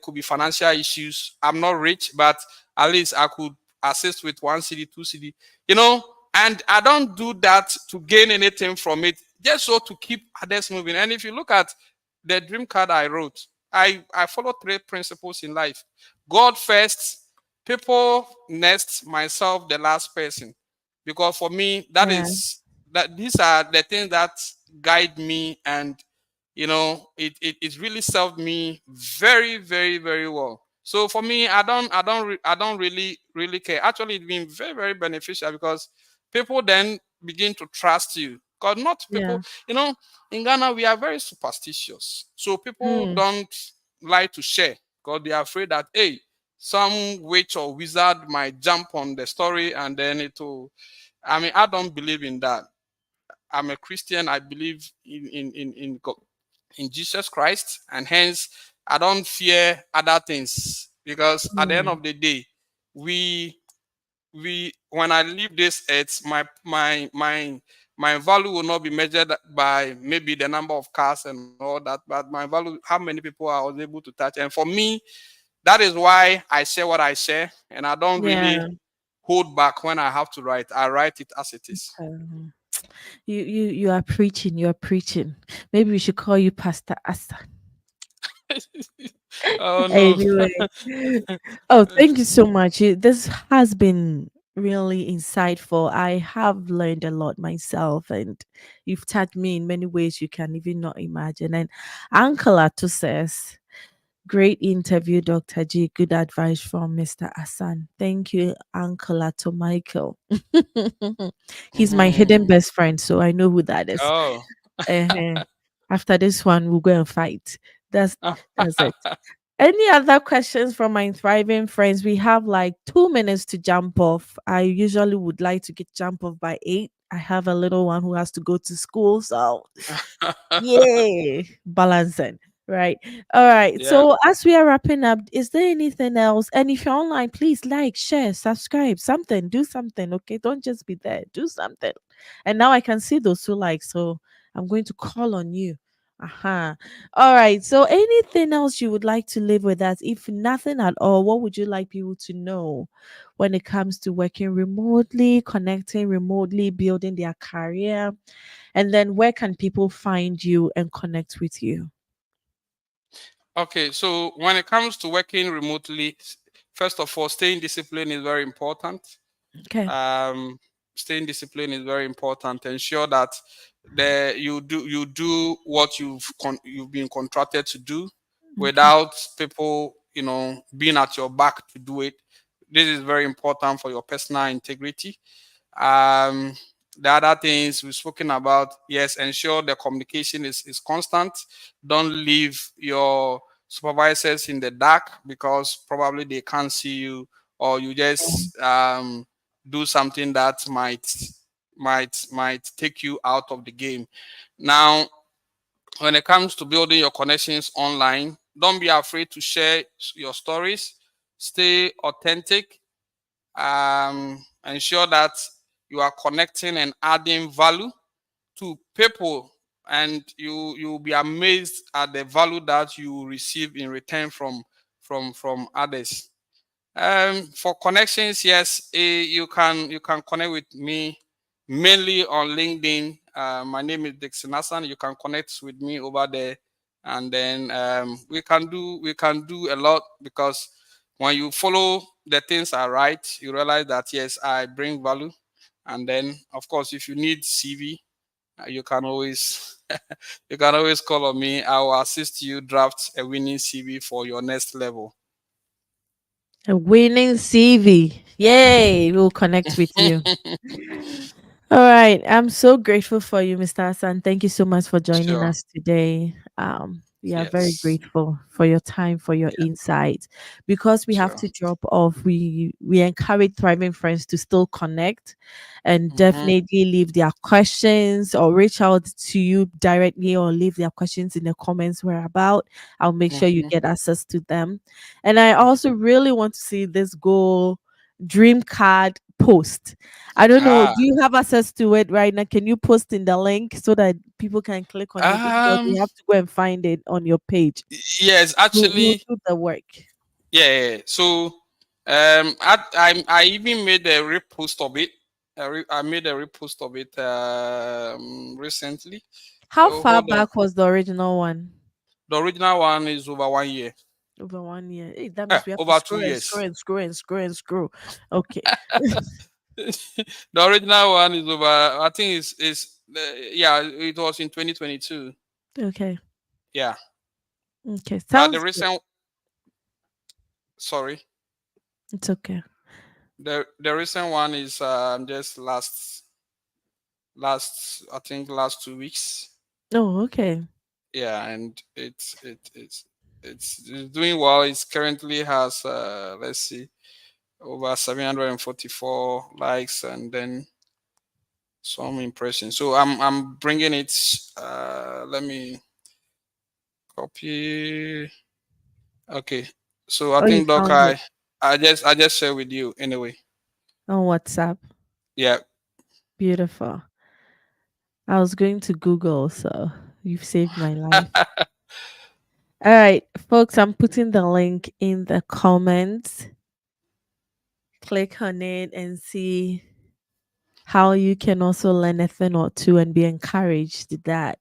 could be financial issues. I'm not rich, but at least I could assist with one CD, two CD. You know, And I don't do that to gain anything from it, just so to keep others moving. And if you look at the dream card I wrote, I follow three principles in life: God first, people next, myself the last person. Because for me, Yeah. that these are the things that guide me, and it really served me very, very, very well. So for me, I don't really care. Actually, it's been very, very beneficial, because people then begin to trust you. Because not Yeah. people, you know, in Ghana we are very superstitious. So people Hmm. don't like to share, because they are afraid that, hey, some witch or wizard might jump on the story and then it will. I mean, I don't believe in that. I'm a Christian. I believe in God, in Jesus Christ, and hence I don't fear other things, because at the end Hmm. of the day, we when I leave this earth, my value will not be measured by maybe the number of cars and all that, but my value, how many people I was able to touch. And for me, that is why I share what I share, and I don't Yeah. really hold back when I have to write. I write it as it is. Um, you are preaching. You are preaching. Maybe we should call you Pastor Asa. Oh no. Anyway. Oh, thank you so much. This has been really insightful. I have learned a lot myself, and you've touched me in many ways you can even not imagine. And Uncle Atu says, great interview, Dr. G. Good advice from Mr. Assan. Thank you, Uncle Atu Michael. He's my hidden Mhm. best friend, so I know who that is. Oh. Uh-huh. After this one, we'll go and fight. That's that's it. Any other questions from my thriving friends? We have like 2 minutes to jump off. I usually would like to get jump off by 8. I have a little one who has to go to school, so yay, balancing. Right. All right. Yeah. So as we are wrapping up, is there anything else? And if you're online, please like, share, subscribe, something, do something. Okay. Don't just be there. Do something. And now I can see those who like. So I'm going to call on you. Uh-huh. All right. So anything else you would like to live with us? If nothing at all, what would you like people to know when it comes to working remotely, connecting remotely, building their career? And then where can people find you and connect with you? Okay. So when it comes to working remotely, first of all, staying disciplined is very important. Okay. Um, Staying disciplined is very important. Ensure that you do what you've been contracted to do, Okay. without people being at your back to do it. This is very important for your personal integrity. Um, the other things we've spoken about, yes, ensure the communication is constant. Don't leave your supervisors in the dark, because probably they can't see you, or you just do something that might take you out of the game. Now, when it comes to building your connections online, don't be afraid to share your stories. Stay authentic. Ensure that you are connecting and adding value to people, and you'll be amazed at the value that you receive in return from others. For connections, yes, you can connect with me mainly on LinkedIn. My name is Dickson Assan. You can connect with me over there, and then we can do a lot, because when you follow the things I write, you realize that yes, I bring value. And then, of course, if you need CV, you can always you can always call on me. I will assist you draft a winning CV for your next level. A winning CV. Yay. We'll connect with you. All right. I'm so grateful for you, Mr. Hassan. Thank you so much for joining Sure. us today. We are very Yes. grateful for your time, for your Yeah. insight. Because we have Sure. to drop off, we encourage thriving friends to still connect and Mm-hmm. definitely leave their questions or reach out to you directly or leave their questions in the comments we're about. I'll make sure you Mm-hmm. get access to them. And I also really want to see this goal dream card post. I don't know. Ah. Do you have access to it right now? Can you post in the link so that people can click on it? If not, they Um. have to go and find it on your page. Yes. We'll Actually. do the work. Yeah. Yeah. So, I even made a repost of it. I made a repost of it recently. How So far hold on. back was the original one? The original one is over 1 year. Over 1 year. Hey, that means we have to Over two scroll and scroll years. and scroll and scroll and scroll. Okay. The original one is over. I think yeah. It was in 2022. Okay. Yeah, Okay. but the Sounds good. recent. Sorry, It's okay. the recent one is just last I think last 2 weeks. Oh, okay. Yeah, and it's doing well. It's currently has let's see, over 744 likes and then some impressions. So I'm bringing it. Let me copy. Okay. So I Oh, you think Doc, found it I just share with you anyway. on WhatsApp. Yeah. Beautiful. I was going to Google, so you've saved my life. All right, folks, I'm putting the link in the comments. Click on it and see how you can also learn a thing or two and be encouraged that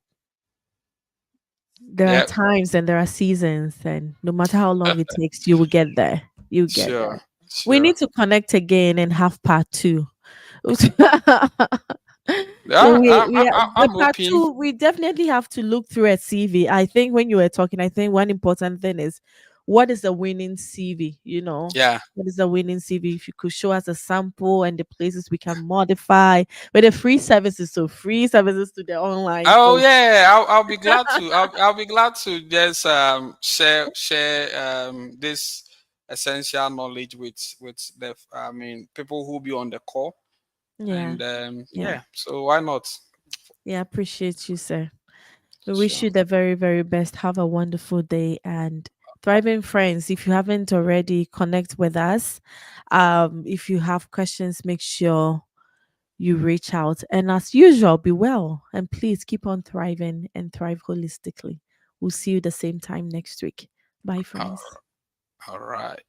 there are Yeah. times and there are seasons, and no matter how long it takes, you will get there. You get Sure. there. We Sure. need to connect again and have part two. So Yeah. we are, the I'm part hoping. two, we definitely have to look through a CV. I think when you were talking, I think one important thing is what is a winning CV, Yeah. what is a winning CV? If you could show us a sample and the places we can modify, but the free services, so free services to the online Oh folks. yeah, I'll be glad to. I'll be glad to just share this essential knowledge with the people who be on the call Yeah, and yeah, yeah. So why not? yeah. Appreciate you, sir. We wish Sure. you the very, very best. Have a wonderful day and thriving friends. If you haven't already, connect with us. If you have questions, make sure you reach out. And as usual, be well and please keep on thriving and thrive holistically. We'll see you the same time next week. Bye, All friends. all right.